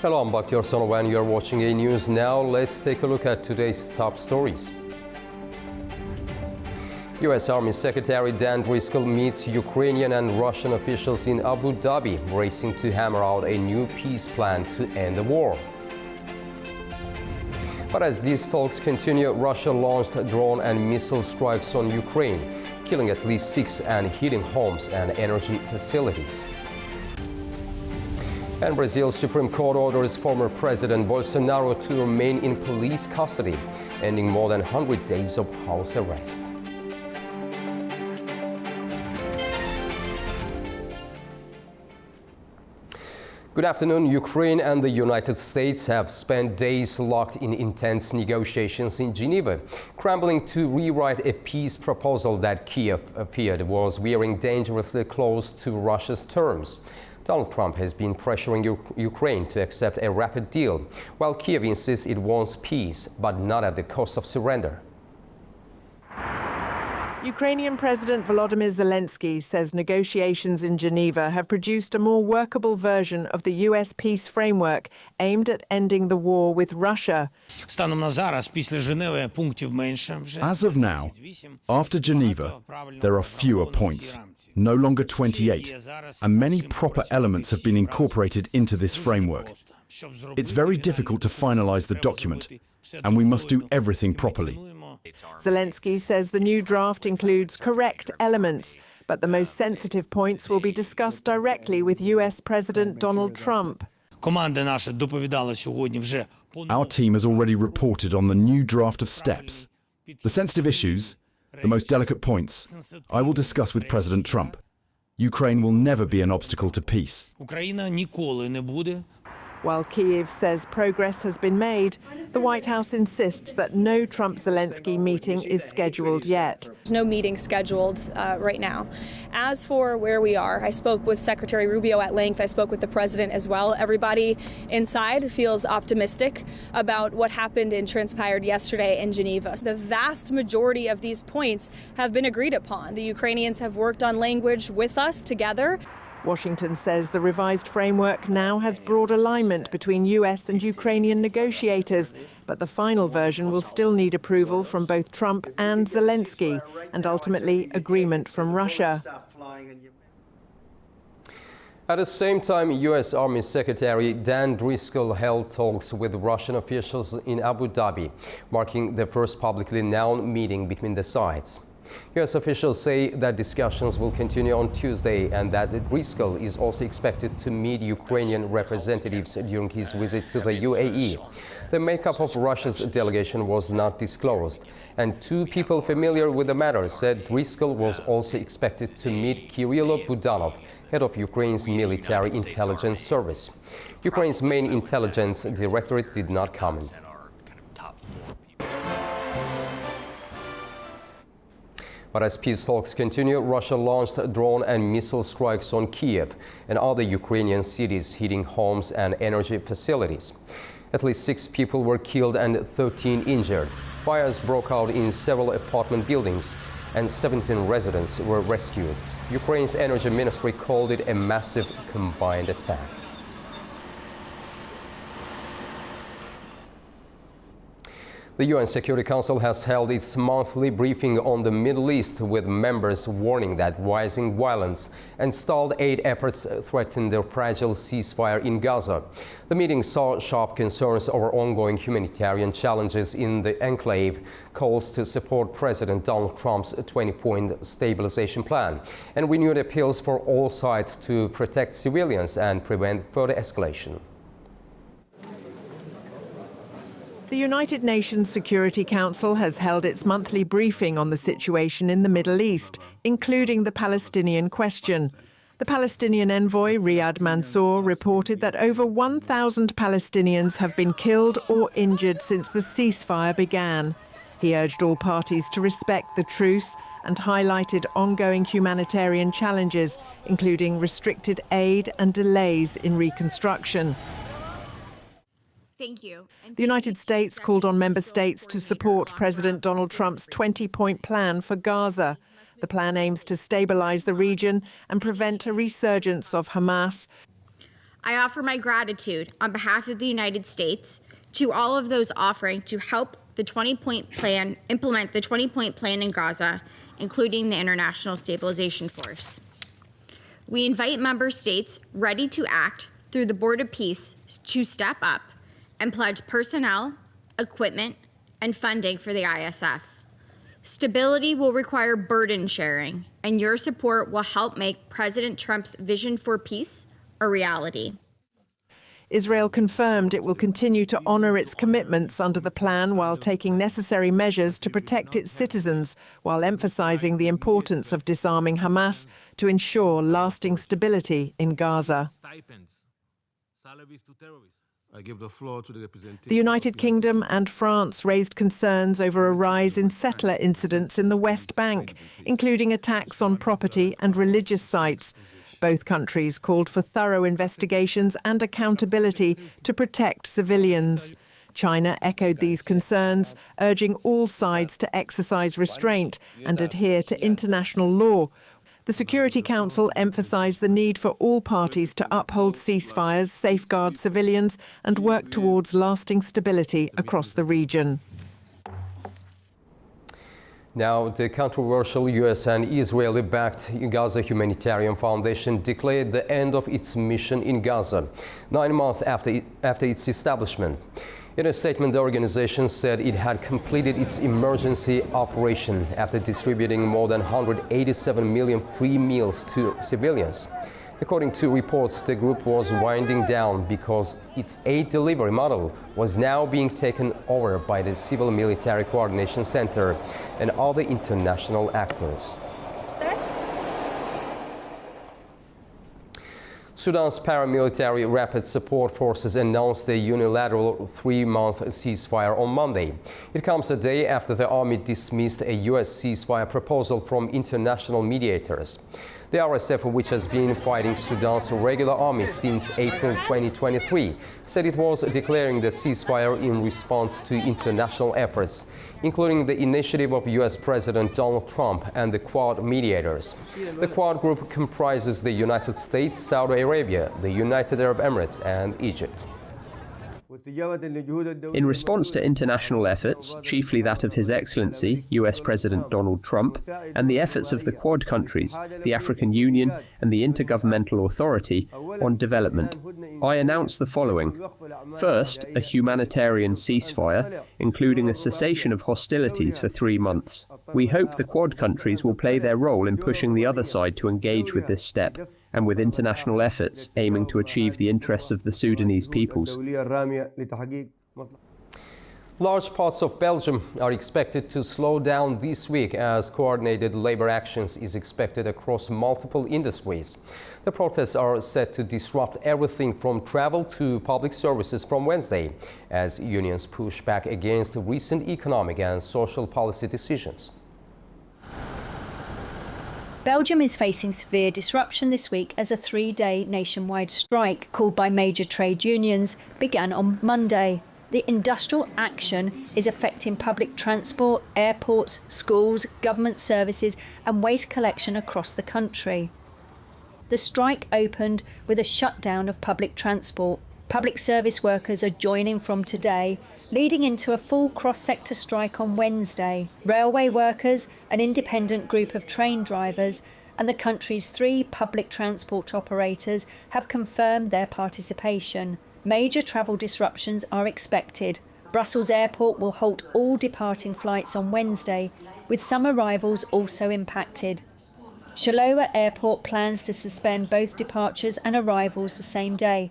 Hello, I'm Bakhtiar Sonova and you're watching A News Now. Let's take a look at today's top stories. U.S. Army Secretary Dan Driscoll meets Ukrainian and Russian officials in Abu Dhabi, racing to hammer out a new peace plan to end the war. But as these talks continue, Russia launched drone and missile strikes on Ukraine, killing at least 6 and hitting homes and energy facilities. And Brazil's Supreme Court orders former President Bolsonaro to remain in police custody, ending more than 100 days of house arrest. Good afternoon. Ukraine and the United States have spent days locked in intense negotiations in Geneva, scrambling to rewrite a peace proposal that Kiev appeared was veering dangerously close to Russia's terms. Donald Trump has been pressuring Ukraine to accept a rapid deal, while Kiev insists it wants peace, but not at the cost of surrender. Ukrainian President Volodymyr Zelensky says negotiations in Geneva have produced a more workable version of the US peace framework aimed at ending the war with Russia. As of now, after Geneva, there are fewer points, no longer 28, and many proper elements have been incorporated into this framework. It's very difficult to finalize the document, and we must do everything properly. Zelensky says the new draft includes correct elements, but the most sensitive points will be discussed directly with US President Donald Trump. Our team has already reported on the new draft of steps. The sensitive issues, the most delicate points, I will discuss with President Trump. Ukraine will never be an obstacle to peace. While Kyiv says progress has been made, the White House insists that no Trump-Zelensky meeting is scheduled yet. There's no meeting scheduled right now. As for where we are, I spoke with Secretary Rubio at length. I spoke with the president as well. Everybody inside feels optimistic about what happened and transpired yesterday in Geneva. The vast majority of these points have been agreed upon. The Ukrainians have worked on language with us together. Washington says the revised framework now has broad alignment between US and Ukrainian negotiators, but the final version will still need approval from both Trump and Zelensky, and ultimately agreement from Russia. At the same time, U.S. Army Secretary Dan Driscoll held talks with Russian officials in Abu Dhabi, marking the first publicly known meeting between the sides. U.S. officials say that discussions will continue on Tuesday and that Driscoll is also expected to meet Ukrainian representatives during his visit to the UAE. The makeup of Russia's delegation was not disclosed, and two people familiar with the matter said Driscoll was also expected to meet Kirill Budanov, head of Ukraine's military intelligence service. Ukraine's main intelligence directorate did not comment. But as peace talks continue, Russia launched drone and missile strikes on Kiev and other Ukrainian cities, hitting homes and energy facilities. At least 6 people were killed and 13 injured. Fires broke out in several apartment buildings and 17 residents were rescued. Ukraine's energy ministry called it a massive combined attack. The UN Security Council has held its monthly briefing on the Middle East, with members warning that rising violence and stalled aid efforts threaten the fragile ceasefire in Gaza. The meeting saw sharp concerns over ongoing humanitarian challenges in the enclave, calls to support President Donald Trump's 20-point stabilization plan, and renewed appeals for all sides to protect civilians and prevent further escalation. The United Nations Security Council has held its monthly briefing on the situation in the Middle East, including the Palestinian question. The Palestinian envoy, Riyad Mansour, reported that over 1,000 Palestinians have been killed or injured since the ceasefire began. He urged all parties to respect the truce and highlighted ongoing humanitarian challenges, including restricted aid and delays in reconstruction. Thank you. The United States called on member states to support President Donald Trump's 20-point plan for Gaza. The plan aims to stabilize the region and prevent a resurgence of Hamas. I offer my gratitude on behalf of the United States to all of those offering to help the 20-point plan, implement the 20-point plan in Gaza, including the International Stabilization Force. We invite member states ready to act through the Board of Peace to step up and pledge personnel, equipment, and funding for the ISF. Stability will require burden sharing, and your support will help make President Trump's vision for peace a reality. Israel confirmed it will continue to honour its commitments under the plan while taking necessary measures to protect its citizens, while emphasising the importance of disarming Hamas to ensure lasting stability in Gaza. I give the floor to the representative. The United Kingdom and France raised concerns over a rise in settler incidents in the West Bank, including attacks on property and religious sites. Both countries called for thorough investigations and accountability to protect civilians. China echoed these concerns, urging all sides to exercise restraint and adhere to international law. The Security Council emphasised the need for all parties to uphold ceasefires, safeguard civilians and work towards lasting stability across the region. Now, the controversial US and Israeli-backed Gaza Humanitarian Foundation declared the end of its mission in Gaza, 9 months after its establishment. In a statement, the organization said it had completed its emergency operation after distributing more than 187 million free meals to civilians. According to reports, the group was winding down because its aid delivery model was now being taken over by the Civil Military Coordination Center and other international actors. Sudan's paramilitary Rapid Support Forces announced a unilateral 3-month ceasefire on Monday. It comes a day after the army dismissed a U.S. ceasefire proposal from international mediators. The RSF, which has been fighting Sudan's regular army since April 2023, said it was declaring the ceasefire in response to international efforts, including the initiative of U.S. President Donald Trump and the Quad mediators. The Quad group comprises the United States, Saudi Arabia, the United Arab Emirates, and Egypt. In response to international efforts, chiefly that of His Excellency, US President Donald Trump, and the efforts of the Quad countries, the African Union, and the Intergovernmental Authority on Development, I announce the following. First, a humanitarian ceasefire, including a cessation of hostilities for 3 months. We hope the Quad countries will play their role in pushing the other side to engage with this step, and with international efforts aiming to achieve the interests of the Sudanese peoples. Large parts of Belgium are expected to slow down this week as coordinated labor actions is expected across multiple industries. The protests are set to disrupt everything from travel to public services from Wednesday, as unions push back against recent economic and social policy decisions. Belgium is facing severe disruption this week as a 3-day nationwide strike called by major trade unions began on Monday. The industrial action is affecting public transport, airports, schools, government services and waste collection across the country. The strike opened with a shutdown of public transport. Public service workers are joining from today, leading into a full cross-sector strike on Wednesday. Railway workers, an independent group of train drivers, and the country's 3 public transport operators have confirmed their participation. Major travel disruptions are expected. Brussels Airport will halt all departing flights on Wednesday, with some arrivals also impacted. Charleroi Airport plans to suspend both departures and arrivals the same day.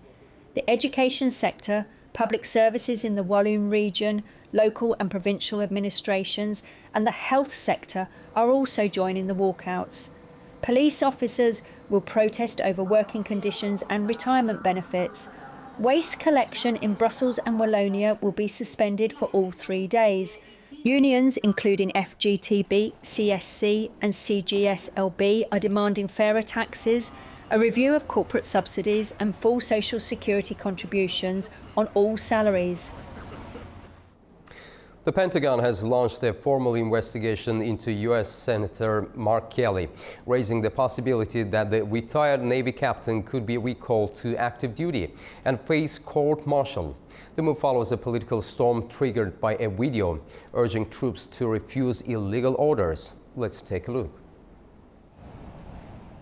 The education sector, public services in the Walloon region, local and provincial administrations, and the health sector are also joining the walkouts. Police officers will protest over working conditions and retirement benefits. Waste collection in Brussels and Wallonia will be suspended for all 3 days. Unions, including FGTB, CSC and CGSLB, are demanding fairer taxes, a review of corporate subsidies and full social security contributions on all salaries. The Pentagon has launched a formal investigation into U.S. Senator Mark Kelly, raising the possibility that the retired Navy captain could be recalled to active duty and face court-martial. The move follows a political storm triggered by a video urging troops to refuse illegal orders. Let's take a look.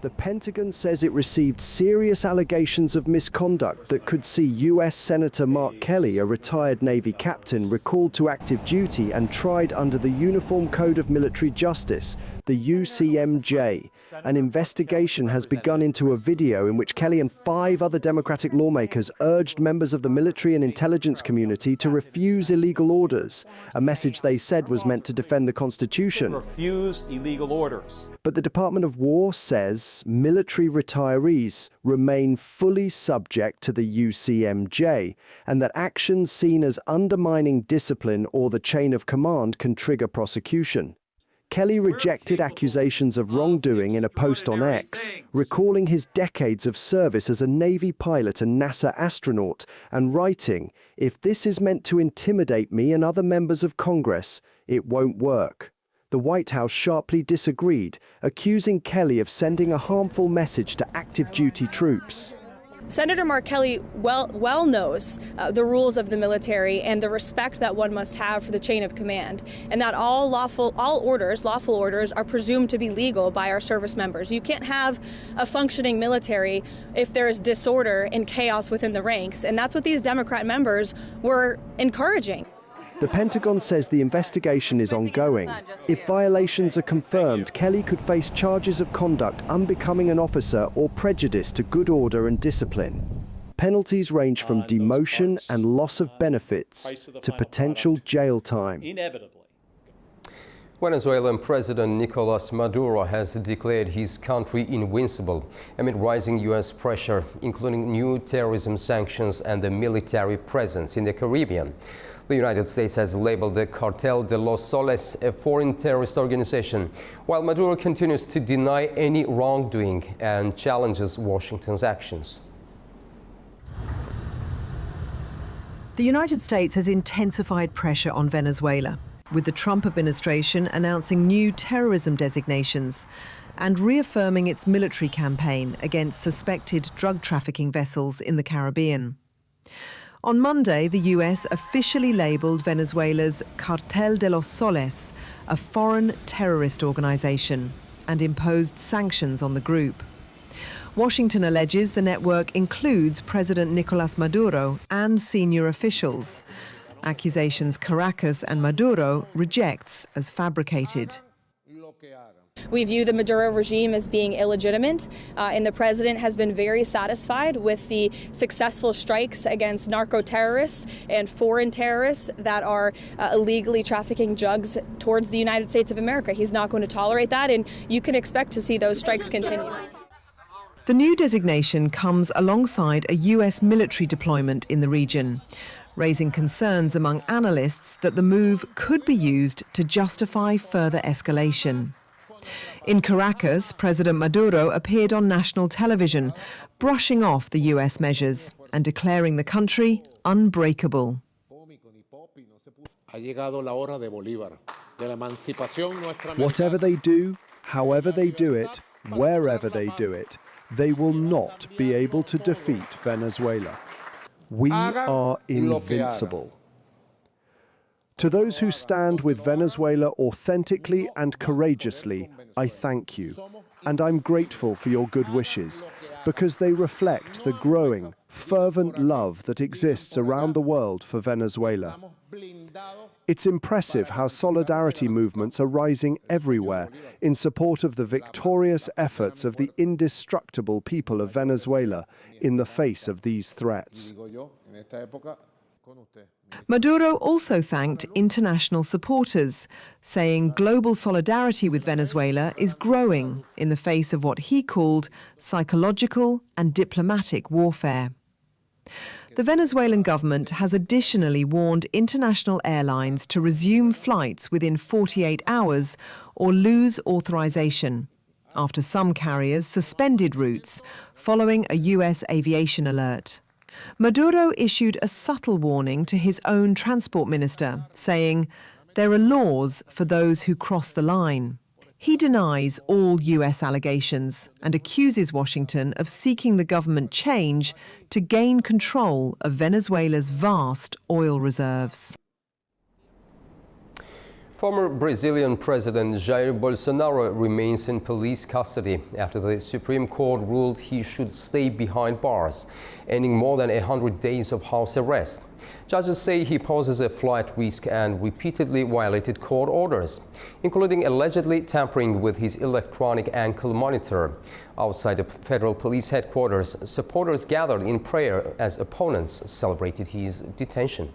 The Pentagon says it received serious allegations of misconduct that could see U.S. Senator Mark Kelly, a retired Navy captain, recalled to active duty and tried under the Uniform Code of Military Justice, the UCMJ. An investigation has begun into a video in which Kelly and 5 other Democratic lawmakers urged members of the military and intelligence community to refuse illegal orders, a message they said was meant to defend the Constitution. Refuse illegal orders. But the Department of War says military retirees remain fully subject to the UCMJ and that actions seen as undermining discipline or the chain of command can trigger prosecution. Kelly rejected accusations of wrongdoing in a post on X, recalling his decades of service as a Navy pilot and NASA astronaut, and writing, "If this is meant to intimidate me and other members of Congress, it won't work." The White House sharply disagreed, accusing Kelly of sending a harmful message to active duty troops. Senator Mark Kelly well knows the rules of the military and the respect that one must have for the chain of command, and that all lawful orders are presumed to be legal by our service members. You can't have a functioning military if there is disorder and chaos within the ranks, and that's what these Democrat members were encouraging. The Pentagon says the investigation is ongoing. If violations are confirmed, Kelly could face charges of conduct unbecoming an officer or prejudice to good order and discipline. Penalties range from demotion and loss of benefits to potential jail time. Venezuelan President Nicolas Maduro has declared his country invincible amid rising U.S. pressure, including new terrorism sanctions and the military presence in the Caribbean. The United States has labeled the Cartel de los Soles a foreign terrorist organization, while Maduro continues to deny any wrongdoing and challenges Washington's actions. The United States has intensified pressure on Venezuela, with the Trump administration announcing new terrorism designations and reaffirming its military campaign against suspected drug trafficking vessels in the Caribbean. On Monday, the US officially labelled Venezuela's Cartel de los Soles a foreign terrorist organisation and imposed sanctions on the group. Washington alleges the network includes President Nicolas Maduro and senior officials. Accusations Caracas and Maduro rejects as fabricated. We view the Maduro regime as being illegitimate, and the president has been very satisfied with the successful strikes against narco-terrorists and foreign terrorists that are illegally trafficking drugs towards the United States of America. He's not going to tolerate that, and you can expect to see those strikes continue. The new designation comes alongside a US military deployment in the region, raising concerns among analysts that the move could be used to justify further escalation. In Caracas, President Maduro appeared on national television, brushing off the US measures and declaring the country unbreakable. Whatever they do, however they do it, wherever they do it, they will not be able to defeat Venezuela. We are invincible. To those who stand with Venezuela authentically and courageously, I thank you, and I'm grateful for your good wishes, because they reflect the growing, fervent love that exists around the world for Venezuela. It's impressive how solidarity movements are rising everywhere in support of the victorious efforts of the indestructible people of Venezuela in the face of these threats. Maduro also thanked international supporters, saying global solidarity with Venezuela is growing in the face of what he called psychological and diplomatic warfare. The Venezuelan government has additionally warned international airlines to resume flights within 48 hours or lose authorization, after some carriers suspended routes following a US aviation alert. Maduro issued a subtle warning to his own transport minister, saying, There are laws for those who cross the line. He denies all US allegations and accuses Washington of seeking the government change to gain control of Venezuela's vast oil reserves. Former Brazilian President Jair Bolsonaro remains in police custody after the Supreme Court ruled he should stay behind bars, ending more than 100 days of house arrest. Judges say he poses a flight risk and repeatedly violated court orders, including allegedly tampering with his electronic ankle monitor. Outside the federal police headquarters, supporters gathered in prayer as opponents celebrated his detention.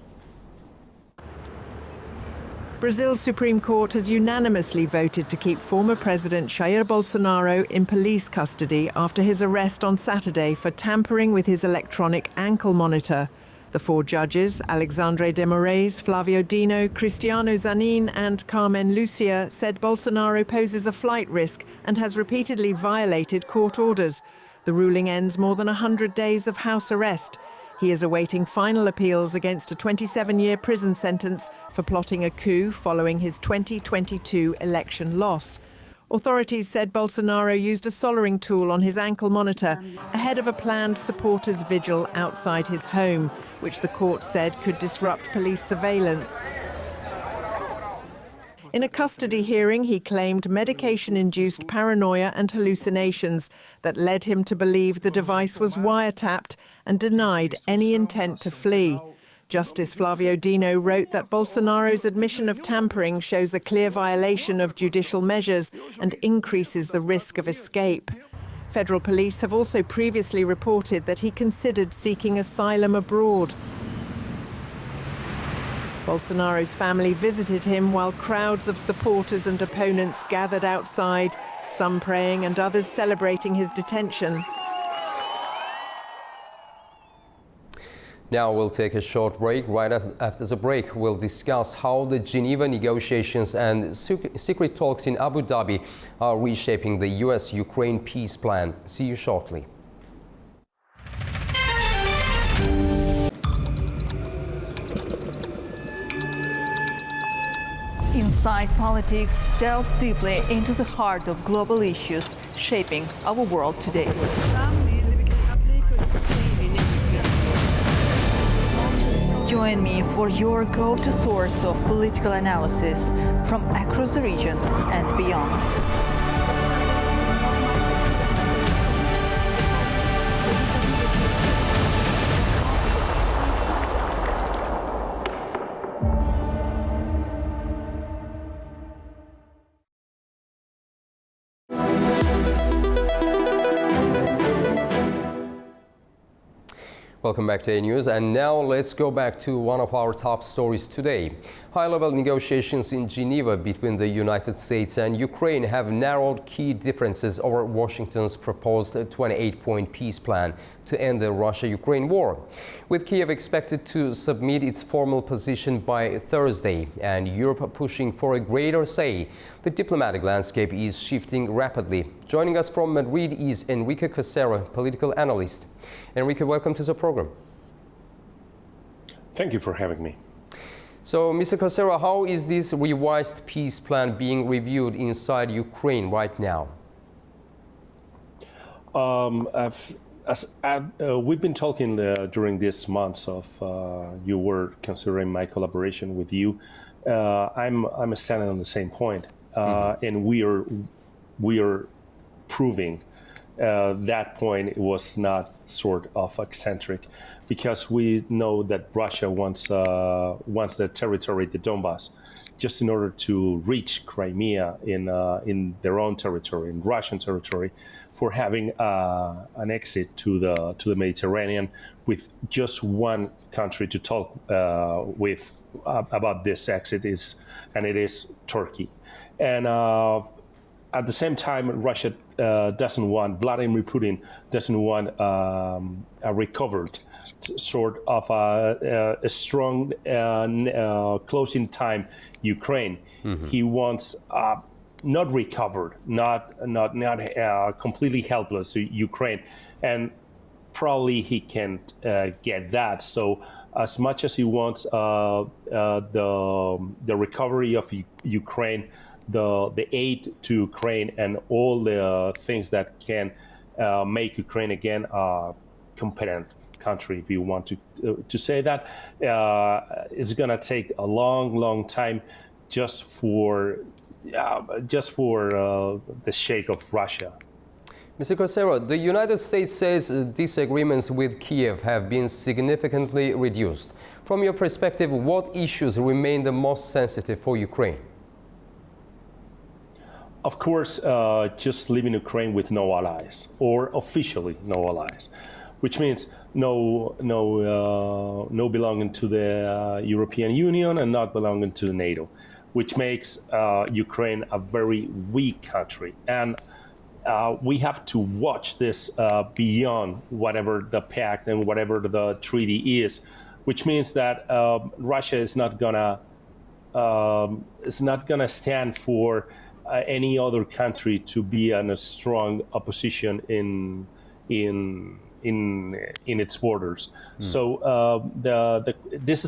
Brazil's Supreme Court has unanimously voted to keep former President Jair Bolsonaro in police custody after his arrest on Saturday for tampering with his electronic ankle monitor. The four judges, Alexandre de Moraes, Flavio Dino, Cristiano Zanin and Carmen Lucia, said Bolsonaro poses a flight risk and has repeatedly violated court orders. The ruling ends more than 100 days of house arrest. He is awaiting final appeals against a 27-year prison sentence for plotting a coup following his 2022 election loss. Authorities said Bolsonaro used a soldering tool on his ankle monitor ahead of a planned supporters' vigil outside his home, which the court said could disrupt police surveillance. In a custody hearing, he claimed medication-induced paranoia and hallucinations that led him to believe the device was wiretapped and denied any intent to flee. Justice Flavio Dino wrote that Bolsonaro's admission of tampering shows a clear violation of judicial measures and increases the risk of escape. Federal police have also previously reported that he considered seeking asylum abroad. Bolsonaro's family visited him while crowds of supporters and opponents gathered outside, some praying and others celebrating his detention. Now we'll take a short break. Right after the break, we'll discuss how the Geneva negotiations and secret talks in Abu Dhabi are reshaping the US-Ukraine peace plan. See you shortly. Inside Politics delves deeply into the heart of global issues shaping our world today. Join me for your go-to source of political analysis from across the region and beyond. Welcome back to A News, and now let's go back to one of our top stories today. High-level negotiations in Geneva between the United States and Ukraine have narrowed key differences over Washington's proposed 28-point peace plan to end the Russia-Ukraine war. With Kiev expected to submit its formal position by Thursday and Europe pushing for a greater say, the diplomatic landscape is shifting rapidly. Joining us from Madrid is Enrique Cosero, political analyst. Enrique, welcome to the program. Thank you for having me. So, Mr. Cosero, how is this revised peace plan being reviewed inside Ukraine right now? We've been talking during these months of you were considering my collaboration with you. I'm standing on the same point, and we are proving that point it was not sort of eccentric, because we know that Russia wants the territory, the Donbass, just in order to reach Crimea in their own territory, in Russian territory, for having an exit to the Mediterranean with just one country to talk with about this exit and it is Turkey. And at the same time, Russia Vladimir Putin doesn't want a recovered sort of a strong closing time Ukraine. Mm-hmm. He wants not recovered, not completely helpless Ukraine, and probably he can't get that. So as much as he wants the recovery of Ukraine, the aid to Ukraine, and all the things that can make Ukraine again a competent country, if you want to say that, it's going to take a long time just for the shake of Russia. Mr. Corcero, the United States says disagreements with Kiev have been significantly reduced. From your perspective, what issues remain the most sensitive for Ukraine? Of course, just leaving Ukraine with no allies, or officially no allies, which means no belonging to the European Union and not belonging to NATO, which makes Ukraine a very weak country. And we have to watch this beyond whatever the pact and whatever the treaty is, which means that Russia is not gonna stand for any other country to be in a strong opposition in its borders. So this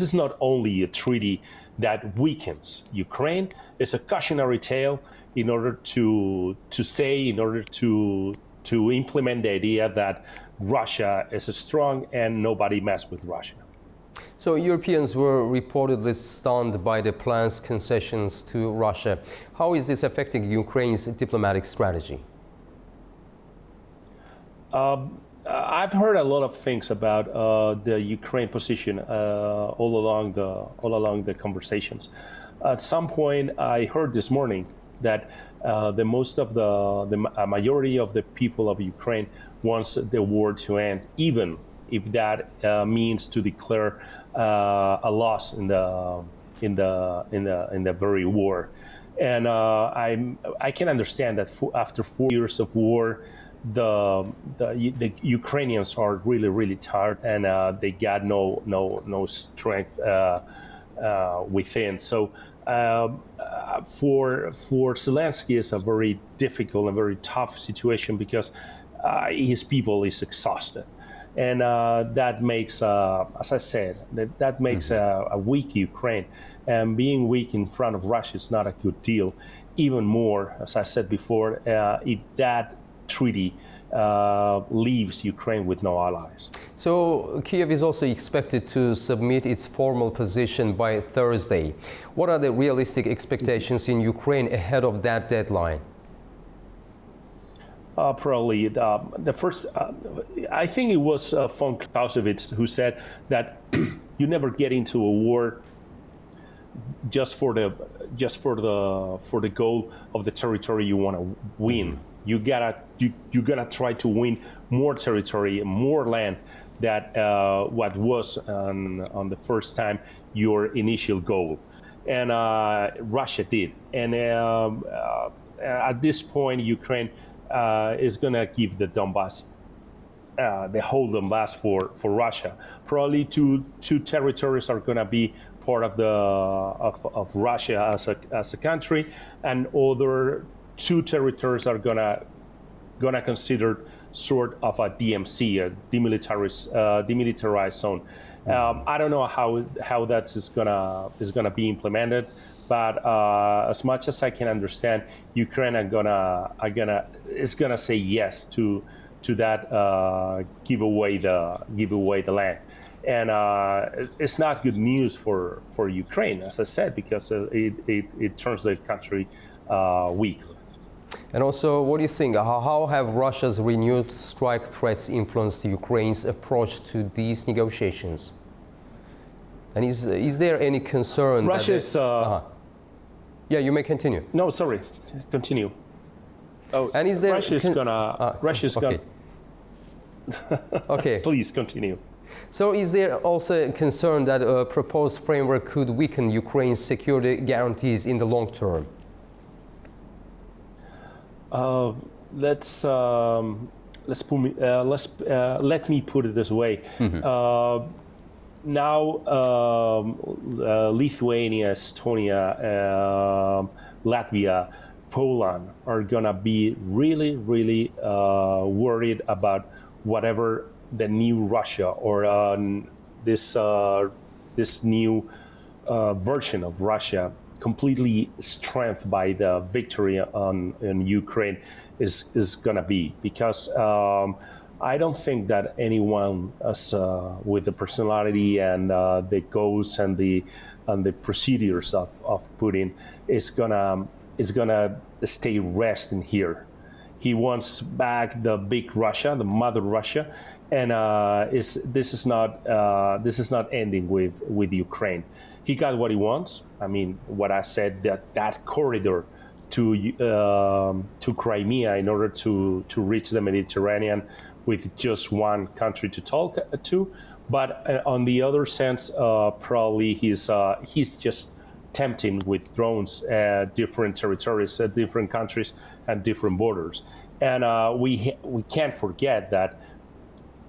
is not only a treaty that weakens Ukraine; it's a cautionary tale in order to implement the idea that Russia is strong and nobody mess with Russia. So Europeans were reportedly stunned by the plan's concessions to Russia. How is this affecting Ukraine's diplomatic strategy? I've heard a lot of things about the Ukraine position all along the conversations. At some point, I heard this morning that the majority of the people of Ukraine wants the war to end, even if that means to declare a loss in the very war. And I can understand that after 4 years of war, the Ukrainians are really tired, and they got no strength within. So for Zelensky, it's a very difficult and very tough situation because his people is exhausted, and that makes, as I said, that makes a weak Ukraine, and being weak in front of Russia is not a good deal. Even more, as I said before, if that treaty leaves Ukraine with no allies. So Kiev is also expected to submit its formal position by Thursday. What are the realistic expectations in Ukraine ahead of that deadline? Probably the first. I think it was von Clausewitz who said that you never get into a war just for the goal of the territory you want to win. You gotta try to win more territory, more land that what was on the first time your initial goal, and Russia did. And at this point, Ukraine is gonna give the Donbass, the whole Donbass for Russia. Probably two territories are gonna be part of Russia as a country, and other two territories are gonna consider sort of a DMZ, a demilitarized zone. I don't know how that is gonna be implemented, but as much as I can understand, Ukraine is gonna say yes to that give away the land. And it's not good news for Ukraine, as I said, because it turns the country weak. And also, what do you think? How have Russia's renewed strike threats influenced Ukraine's approach to these negotiations? And is there any concern? Russia's. Yeah, you may continue. No, sorry. Continue. Oh, and is there Russia's okay. Okay. Please continue. So is there also a concern that a proposed framework could weaken Ukraine's security guarantees in the long term? Let me put it this way. Now, Lithuania, Estonia, Latvia, Poland are gonna be really worried about whatever the new Russia or this new version of Russia, completely strengthened by the victory in Ukraine, is gonna be, because I don't think that anyone with the personality and the goals and the procedures of Putin is gonna stay resting here. He wants back the big Russia, the mother Russia, and this is not ending with Ukraine. He got what he wants. I mean, what I said, that corridor to Crimea in order to reach the Mediterranean with just one country to talk to. But on the other sense, probably he's just tempting with drones different territories, different countries, and different borders. And we can't forget that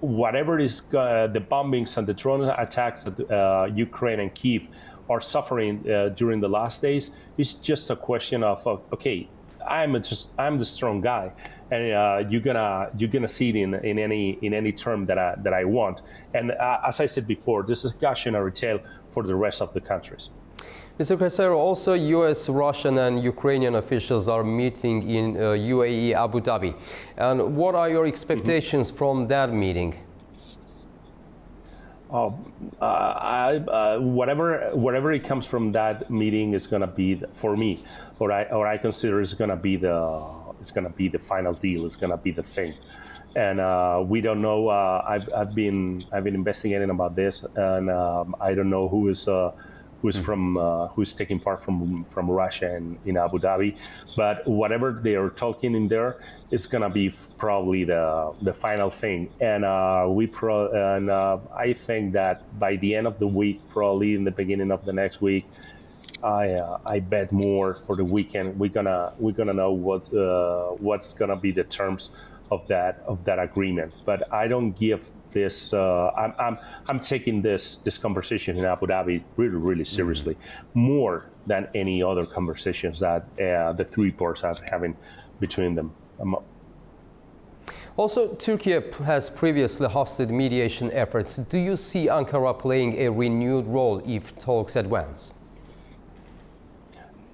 whatever is the bombings and the drone attacks that Ukraine and Kyiv are suffering during the last days, is just a question of okay, I'm the strong guy, and you're gonna see it in any term that I want. And as I said before, this is a cautionary tale for the rest of the countries. Mr. Casero, also U.S., Russian and Ukrainian officials are meeting in UAE, Abu Dhabi. And what are your expectations from that meeting? Whatever it comes from that meeting is going to be, for me, or I consider is going to be the final deal. It's going to be the thing. And we don't know. I've been investigating about this, and I don't know who's taking part from Russia and in Abu Dhabi, but whatever they are talking in there, it's gonna be probably the final thing. And I think that by the end of the week, probably in the beginning of the next week, I bet more for the weekend we're gonna know what's gonna be the terms of that agreement. But I don't give this. I'm taking this conversation in Abu Dhabi really seriously, more than any other conversations that the three parts are having between them. Also, Turkey has previously hosted mediation efforts. Do you see Ankara playing a renewed role if talks advance?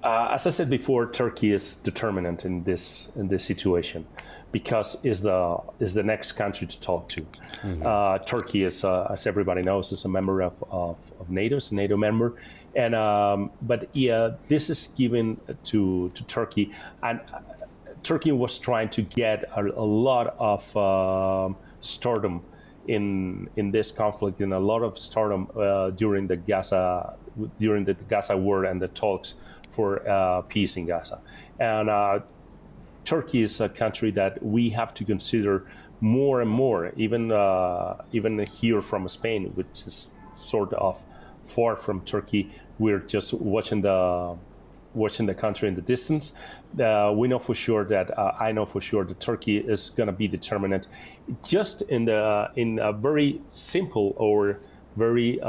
As I said before, Turkey is determinant in this situation, because is the next country to talk to. Turkey is, as everybody knows, is a member of NATO, is a NATO member, and but yeah, this is given to Turkey, and Turkey was trying to get a lot of stardom in this conflict, and a lot of stardom during the Gaza war and the talks for peace in Gaza. And Turkey is a country that we have to consider more and more, even here from Spain, which is sort of far from Turkey. We're just watching the country in the distance. We know for sure that I know for sure that Turkey is going to be determinant, just in a very simple or very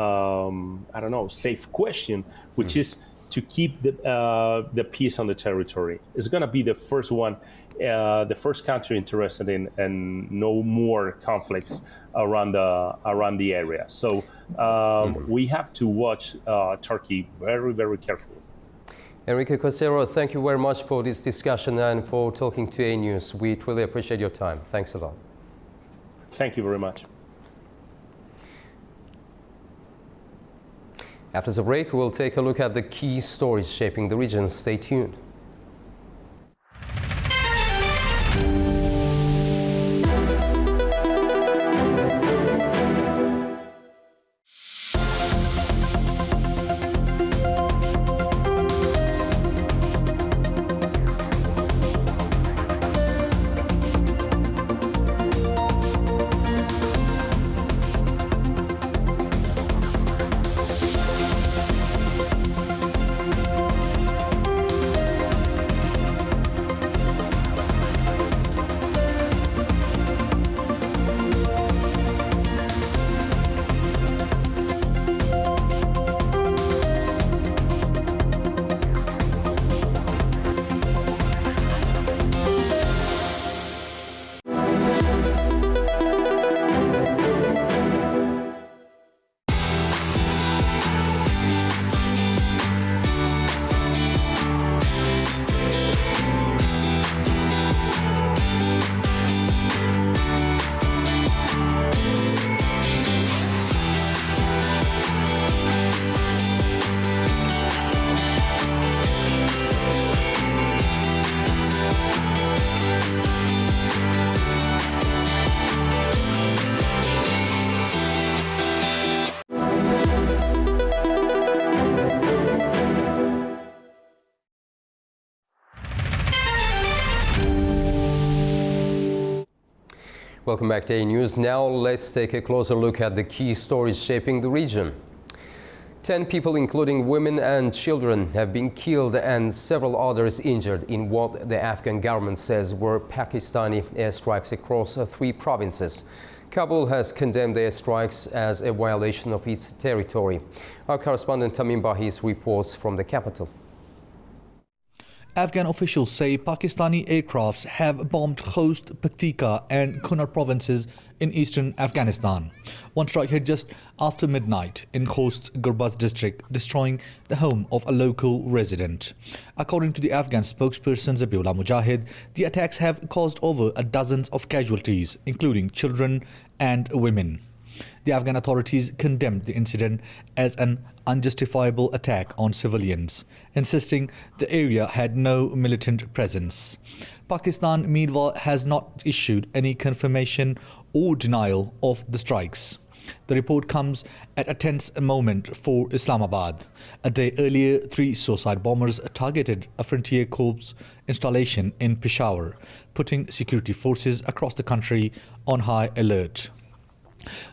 safe question, which is to keep the peace on the territory. It's going to be the first one, the first country interested in, and no more conflicts around the area. So we have to watch Turkey very carefully. Enrique Casero, thank you very much for this discussion and for talking to A News. We truly appreciate your time. Thanks a lot. Thank you very much. After the break, we'll take a look at the key stories shaping the region. Stay tuned. Welcome back to A News. Now let's take a closer look at the key stories shaping the region. 10 people, including women and children, have been killed and several others injured in what the Afghan government says were Pakistani airstrikes across 3 provinces. Kabul has condemned the airstrikes as a violation of its territory. Our correspondent Tamim Bahis reports from the capital. Afghan officials say Pakistani aircrafts have bombed Khost, Paktika and Kunar provinces in eastern Afghanistan. One strike hit just after midnight in Khost's Gurbaz district, destroying the home of a local resident. According to the Afghan spokesperson Zabiullah Mujahid, the attacks have caused over a dozen of casualties, including children and women. The Afghan authorities condemned the incident as an unjustifiable attack on civilians, insisting the area had no militant presence. Pakistan, meanwhile, has not issued any confirmation or denial of the strikes. The report comes at a tense moment for Islamabad. A day earlier, 3 suicide bombers targeted a Frontier Corps installation in Peshawar, putting security forces across the country on high alert.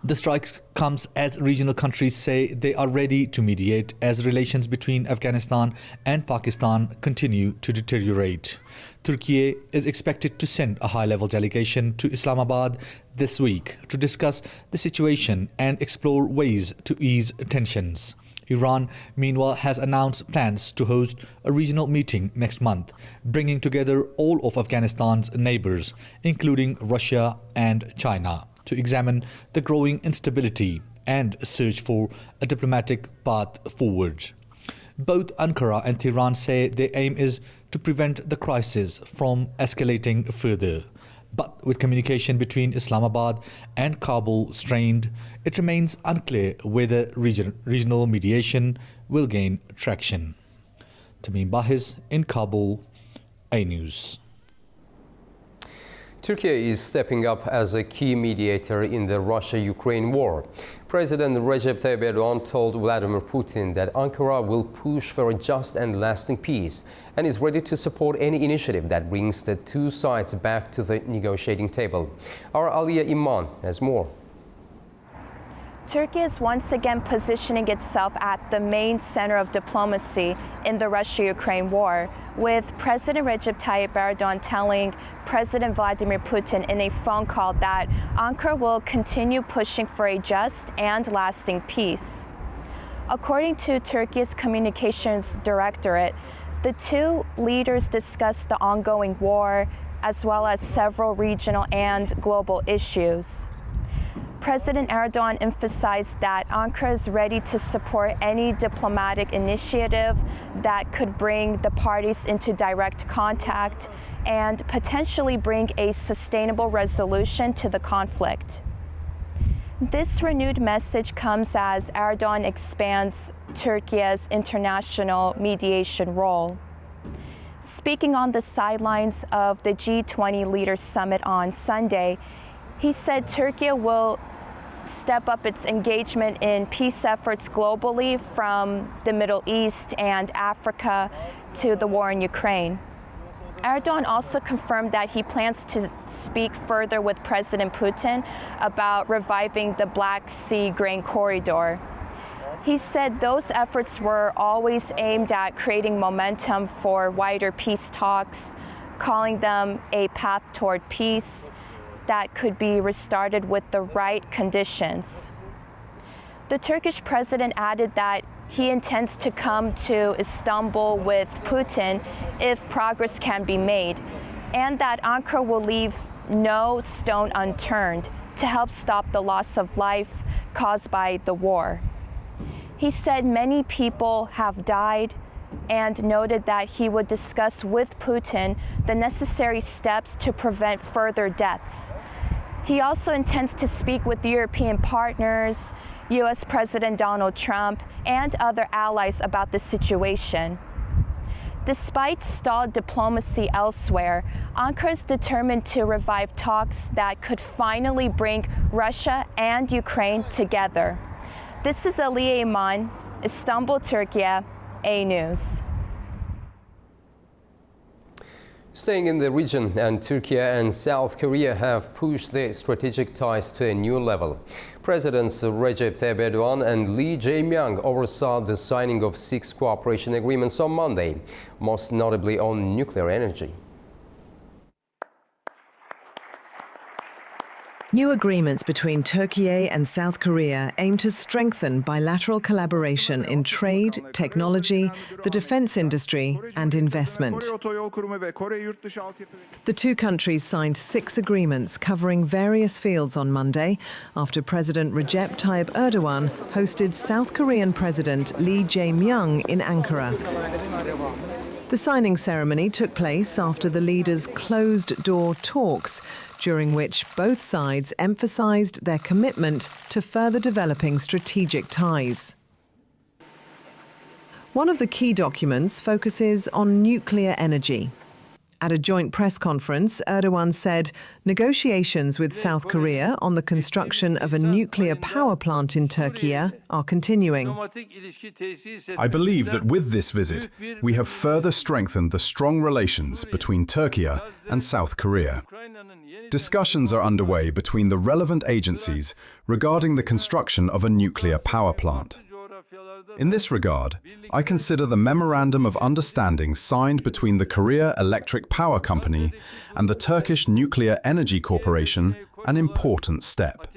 The strikes comes as regional countries say they are ready to mediate as relations between Afghanistan and Pakistan continue to deteriorate. Turkey is expected to send a high-level delegation to Islamabad this week to discuss the situation and explore ways to ease tensions. Iran, meanwhile, has announced plans to host a regional meeting next month, bringing together all of Afghanistan's neighbors, including Russia and China, to examine the growing instability and search for a diplomatic path forward. Both Ankara and Tehran say their aim is to prevent the crisis from escalating further. But with communication between Islamabad and Kabul strained, it remains unclear whether regional mediation will gain traction. Tamim Bahis in Kabul, A News. Turkey is stepping up as a key mediator in the Russia-Ukraine war. President Recep Tayyip Erdogan told Vladimir Putin that Ankara will push for a just and lasting peace and is ready to support any initiative that brings the 2 sides back to the negotiating table. Our Aliya Iman has more. Turkey is once again positioning itself at the main center of diplomacy in the Russia-Ukraine war, with President Recep Tayyip Erdogan telling President Vladimir Putin in a phone call that Ankara will continue pushing for a just and lasting peace. According to Turkey's Communications Directorate, the 2 leaders discussed the ongoing war as well as several regional and global issues. President Erdogan emphasized that Ankara is ready to support any diplomatic initiative that could bring the parties into direct contact and potentially bring a sustainable resolution to the conflict. This renewed message comes as Erdogan expands Turkey's international mediation role. Speaking on the sidelines of the G20 Leaders Summit on Sunday, he said Turkey will step up its engagement in peace efforts globally, from the Middle East and Africa to the war in Ukraine. Erdogan also confirmed that he plans to speak further with President Putin about reviving the Black Sea grain corridor. He said those efforts were always aimed at creating momentum for wider peace talks, calling them a path toward peace that could be restarted with the right conditions. The Turkish president added that he intends to come to Istanbul with Putin if progress can be made, and that Ankara will leave no stone unturned to help stop the loss of life caused by the war. He said many people have died and noted that he would discuss with Putin the necessary steps to prevent further deaths. He also intends to speak with European partners, U.S. President Donald Trump, and other allies about the situation. Despite stalled diplomacy elsewhere, Ankara is determined to revive talks that could finally bring Russia and Ukraine together. This is Aliya Iman, Istanbul, Turkey, A News. Staying in the region, and Turkey and South Korea have pushed their strategic ties to a new level. Presidents Recep Tayyip Erdogan and Lee Jae-myung oversaw the signing of 6 cooperation agreements on Monday, most notably on nuclear energy. New agreements between Turkey and South Korea aim to strengthen bilateral collaboration in trade, technology, the defense industry and investment. The two countries signed 6 agreements covering various fields on Monday after President Recep Tayyip Erdogan hosted South Korean President Lee Jae-myung in Ankara. The signing ceremony took place after the leaders' closed-door talks, during which both sides emphasized their commitment to further developing strategic ties. One of the key documents focuses on nuclear energy. At a joint press conference, Erdogan said negotiations with South Korea on the construction of a nuclear power plant in Turkey are continuing. I believe that with this visit, we have further strengthened the strong relations between Turkey and South Korea. Discussions are underway between the relevant agencies regarding the construction of a nuclear power plant. In this regard, I consider the Memorandum of Understanding signed between the Korea Electric Power Company and the Turkish Nuclear Energy Corporation an important step.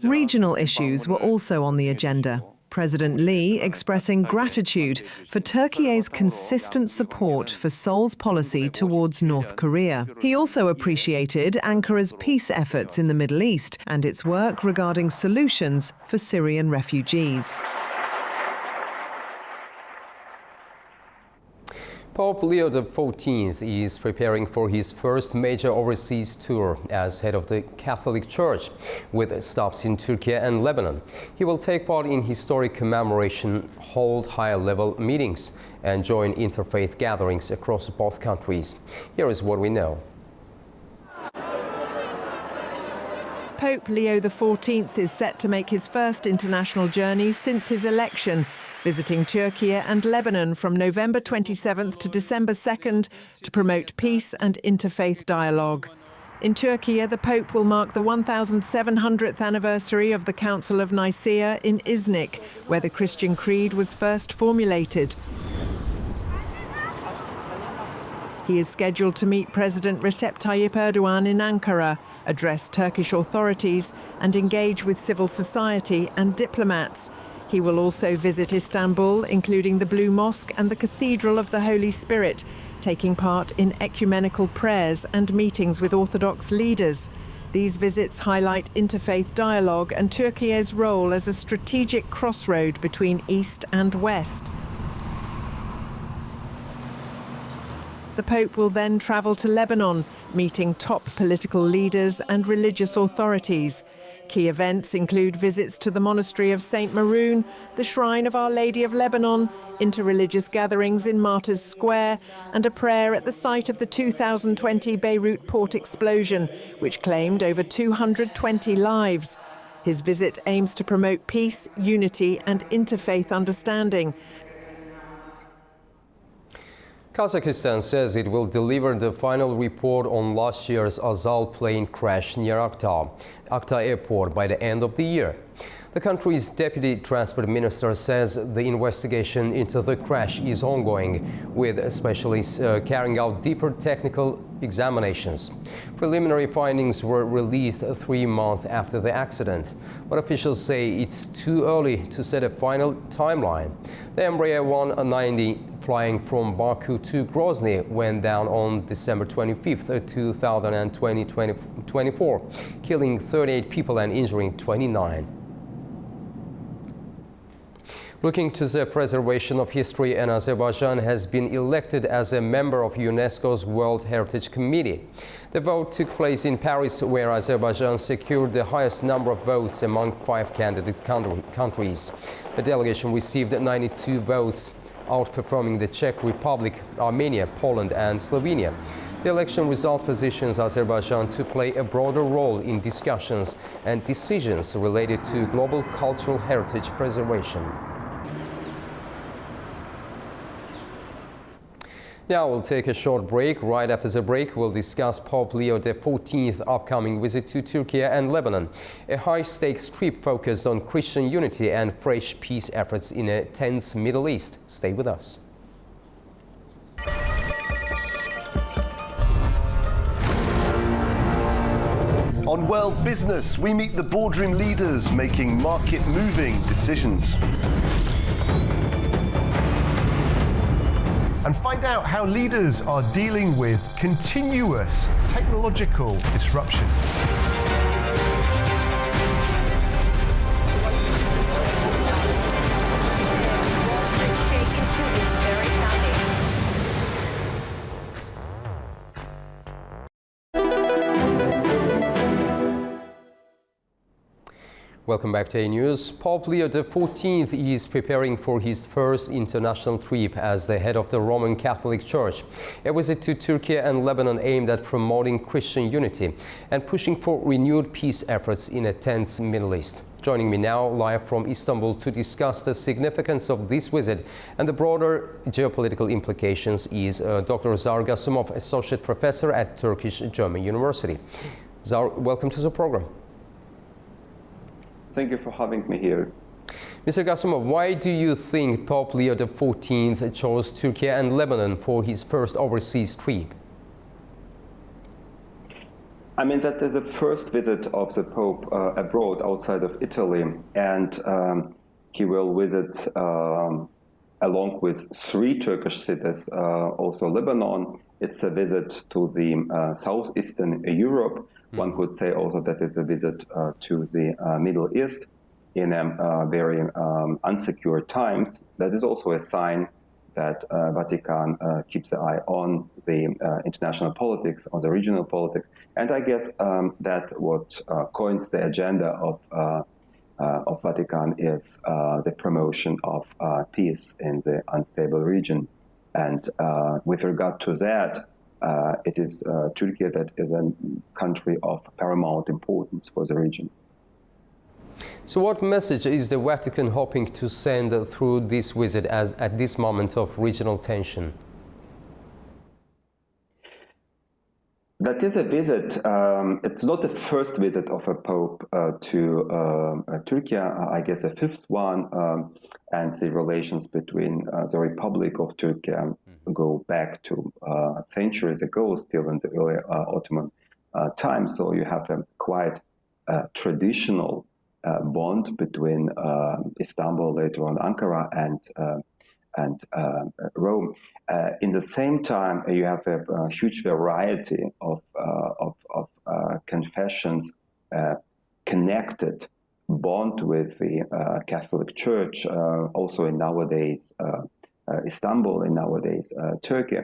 Regional issues were also on the agenda. President Lee expressing gratitude for Turkey's consistent support for Seoul's policy towards North Korea. He also appreciated Ankara's peace efforts in the Middle East and its work regarding solutions for Syrian refugees. Pope Leo XIV is preparing for his first major overseas tour as head of the Catholic Church, with stops in Turkey and Lebanon. He will take part in historic commemoration, hold high-level meetings, and join interfaith gatherings across both countries. Here is what we know. Pope Leo XIV is set to make his first international journey since his election, visiting Turkey and Lebanon from November 27th to December 2nd to promote peace and interfaith dialogue. In Turkey, the Pope will mark the 1700th anniversary of the Council of Nicaea in Iznik, where the Christian creed was first formulated. He is scheduled to meet President Recep Tayyip Erdogan in Ankara, address Turkish authorities and engage with civil society and diplomats. He will also visit Istanbul, including the Blue Mosque and the Cathedral of the Holy Spirit, taking part in ecumenical prayers and meetings with Orthodox leaders. These visits highlight interfaith dialogue and Turkey's role as a strategic crossroad between East and West. The Pope will then travel to Lebanon, meeting top political leaders and religious authorities. Key events include visits to the monastery of St. Maroon, the Shrine of Our Lady of Lebanon, interreligious gatherings in Martyrs Square, and a prayer at the site of the 2020 Beirut port explosion, which claimed over 220 lives. His visit aims to promote peace, unity, and interfaith understanding. Kazakhstan says it will deliver the final report on last year's Azal plane crash near Akta Airport by the end of the year. The country's deputy transport minister says the investigation into the crash is ongoing, with specialists carrying out deeper technical examinations. Preliminary findings were released 3 months after the accident, but officials say it's too early to set a final timeline. The Embraer 190 flying from Baku to Grozny went down on December 25th, 2024, killing 38 people and injuring 29. Looking to the preservation of history, and Azerbaijan has been elected as a member of UNESCO's World Heritage Committee. The vote took place in Paris, where Azerbaijan secured the highest number of votes among 5 candidate countries. The delegation received 92 votes, outperforming the Czech Republic, Armenia, Poland and Slovenia. The election result positions Azerbaijan to play a broader role in discussions and decisions related to global cultural heritage preservation. Now we'll take a short break. Right after the break, we'll discuss Pope Leo XIV's upcoming visit to Turkey and Lebanon, a high-stakes trip focused on Christian unity and fresh peace efforts in a tense Middle East. Stay with us. On World Business, we meet the boardroom leaders making market-moving decisions. And find out how leaders are dealing with continuous technological disruption. Shaken to its very foundation. Welcome back to A News. Pope Leo XIV is preparing for his first international trip as the head of the Roman Catholic Church. A visit to Turkey and Lebanon aimed at promoting Christian unity and pushing for renewed peace efforts in a tense Middle East. Joining me now live from Istanbul to discuss the significance of this visit and the broader geopolitical implications is Dr. Zaur Gasumov, Associate Professor at Turkish German University. Zaur, welcome to the program. Thank you for having me here. Mr. Gasumov, why do you think Pope Leo XIV chose Turkey and Lebanon for his first overseas trip? I mean, that is the first visit of the Pope abroad outside of Italy, and he will visit along with 3 Turkish cities, also Lebanon. It's a visit to the southeastern Europe. One could say also that it's a visit to the Middle East in very unsecure times. That is also a sign that Vatican keeps the eye on the international politics, on the regional politics. And I guess that what coins the agenda of Vatican is the promotion of peace in the unstable region. And with regard to that, it is Turkey that is a country of paramount importance for the region. So what message is the Vatican hoping to send through this visit as at this moment of regional tension? That is a visit. It's not the first visit of a pope to Turkey. I guess a 5th one, and the relations between the Republic of Turkey go back to centuries ago, still in the early Ottoman times. So you have a quite traditional bond between Istanbul, later on Ankara, and Rome. In the same time, you have a huge variety of confessions connected, bond with the Catholic Church, also in nowadays Istanbul, and nowadays Turkey.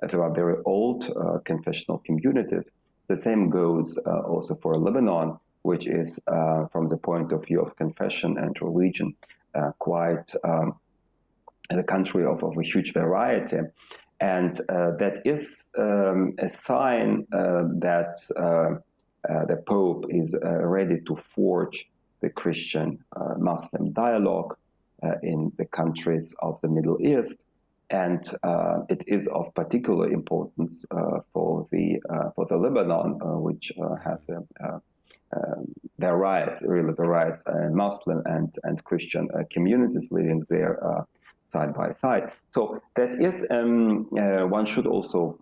There are very old confessional communities. The same goes also for Lebanon, which is, from the point of view of confession and religion, quite a country of a huge variety. And that is a sign that the Pope is ready to forge the Christian-Muslim dialogue in the countries of the Middle East. And it is of particular importance for the Lebanon, which has various Muslim and Christian communities living there side by side. So that is, one should also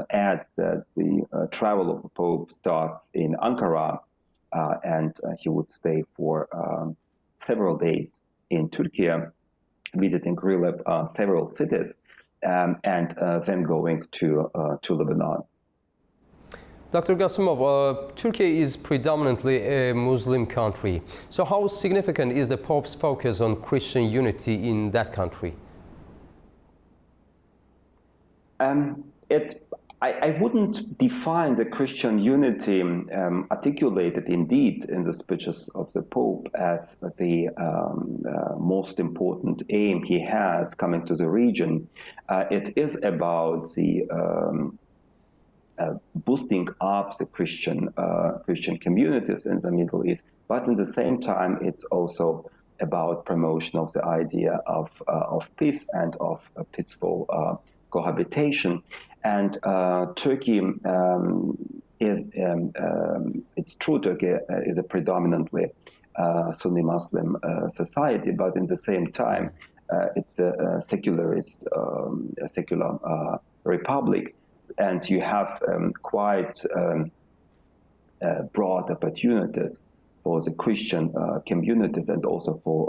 add that the travel of the Pope starts in Ankara, and he would stay for several days in Turkey, visiting really several cities, and then going to Lebanon. Dr. Gasumov, Turkey is predominantly a Muslim country. So how significant is the Pope's focus on Christian unity in that country? I wouldn't define the Christian unity articulated indeed in the speeches of the Pope as the most important aim he has coming to the region. It is about the boosting up the Christian communities in the Middle East, but at the same time, it's also about promotion of the idea of peace and of a peaceful cohabitation. And Turkey it's true, Turkey is a predominantly Sunni Muslim society, but in the same time, it's a secularist, secular republic, and you have quite broad opportunities for the Christian communities and also for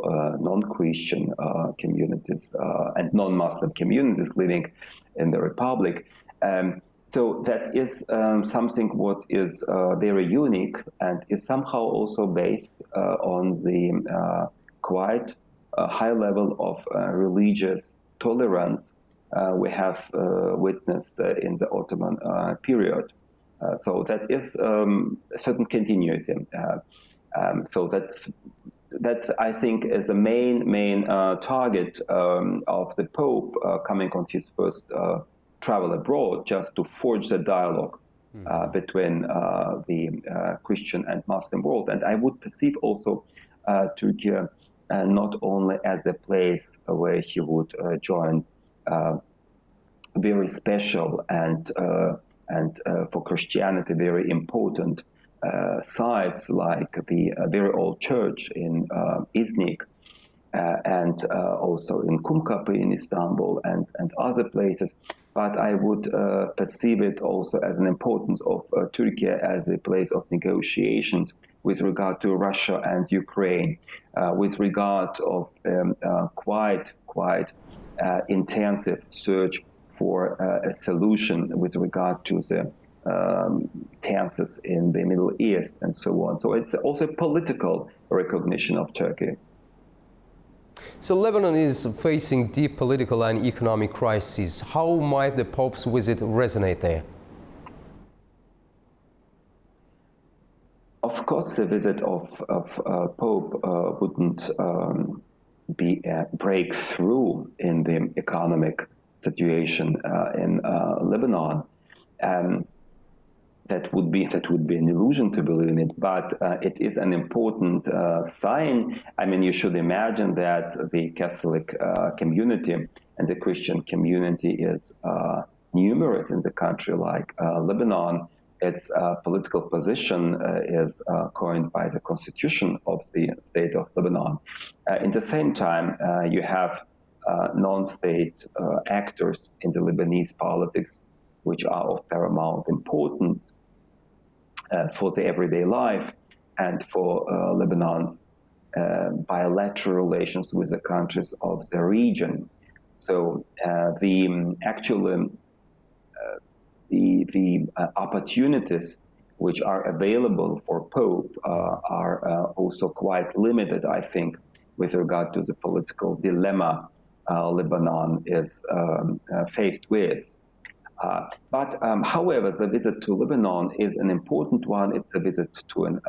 non-Christian communities and non-Muslim communities living in the republic. So that is something what is very unique and is somehow also based on the quite high level of religious tolerance we have witnessed in the Ottoman period. So that is a certain continuity. So that I think is the main target of the Pope coming on his first travel abroad, just to forge the dialogue between the Christian and Muslim world. And I would perceive also Turkey not only as a place where he would join very special and for Christianity very important sites like the very old church in Iznik and also in Kumkapı in Istanbul and other places. But I would perceive it also as an importance of Turkey as a place of negotiations with regard to Russia and Ukraine, with regard of quite intensive search for a solution with regard to the tensions in the Middle East and so on. So it's also a political recognition of Turkey. So Lebanon is facing deep political and economic crises. How might the Pope's visit resonate there? Of course, the visit of Pope wouldn't be a breakthrough in the economic situation in Lebanon. That would be an illusion to believe in it, but it is an important sign. I mean, you should imagine that the Catholic community and the Christian community is numerous in the country like Lebanon. Its political position is coined by the constitution of the state of Lebanon. In the same time, you have non-state actors in the Lebanese politics, which are of paramount importance for the everyday life and for Lebanon's bilateral relations with the countries of the region. So the opportunities which are available for Pope are also quite limited, I think, with regard to the political dilemma Lebanon is faced with. But however, the visit to Lebanon is an important one. It's a visit to an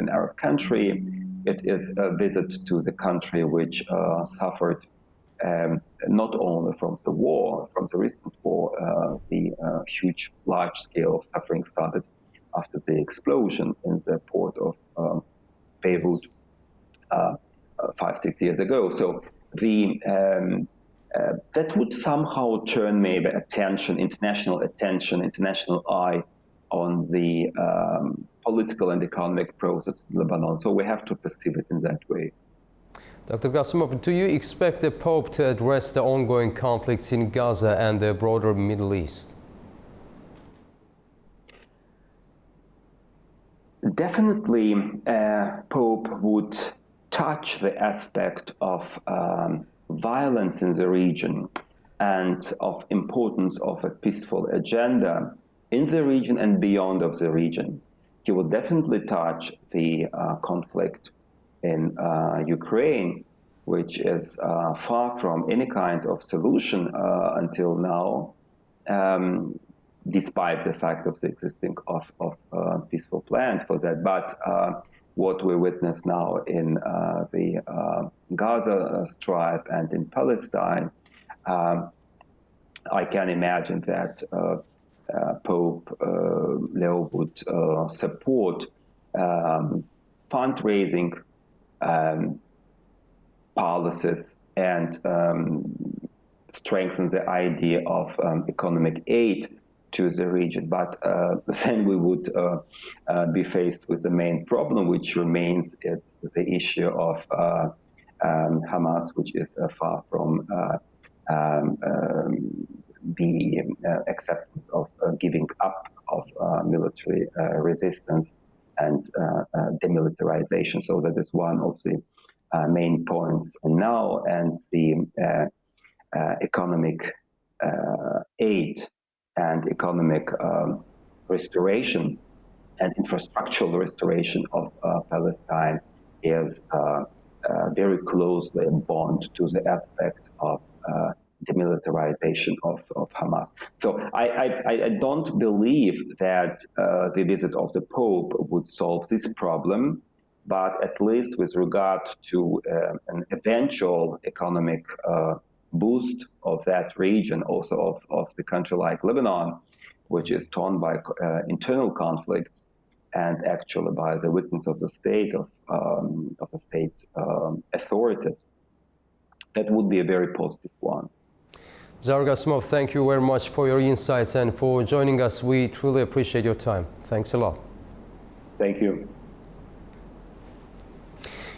Arab country. It is a visit to the country which suffered not only from the war, from the recent war, the huge, large scale of suffering started after the explosion in the port of Beirut 5-6 years ago. So the that would somehow turn maybe international eye on the political and economic process in Lebanon. So we have to perceive it in that way. Dr. Gassimov, do you expect the Pope to address the ongoing conflicts in Gaza and the broader Middle East? Definitely, Pope would touch the aspect of violence in the region and of importance of a peaceful agenda in the region and beyond of the region. He will definitely touch the conflict in Ukraine, which is far from any kind of solution until now, despite the fact of the existing of peaceful plans for that. But what we witness now in the Gaza Strip and in Palestine, I can imagine that Pope Leo would support fundraising policies and strengthen the idea of economic aid to the region. But then we would be faced with the main problem, which remains it's the issue of Hamas, which is far from the acceptance of giving up of military resistance and demilitarization. So that is one of the main points now, and the economic aid and economic restoration and infrastructural restoration of Palestine is very closely bound to the aspect of demilitarization of Hamas. So I don't believe that the visit of the Pope would solve this problem, but at least with regard to an eventual economic boost of that region, also of the country like Lebanon, which is torn by internal conflicts and actually by the weakness of the state, of the state authorities, that would be a very positive one. Zaur Gassimov, thank you very much for your insights and for joining us. We truly appreciate your time. Thanks a lot. Thank you.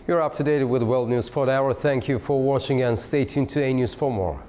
You're up to date with World News for the hour. Thank you for watching and stay tuned to A News for more.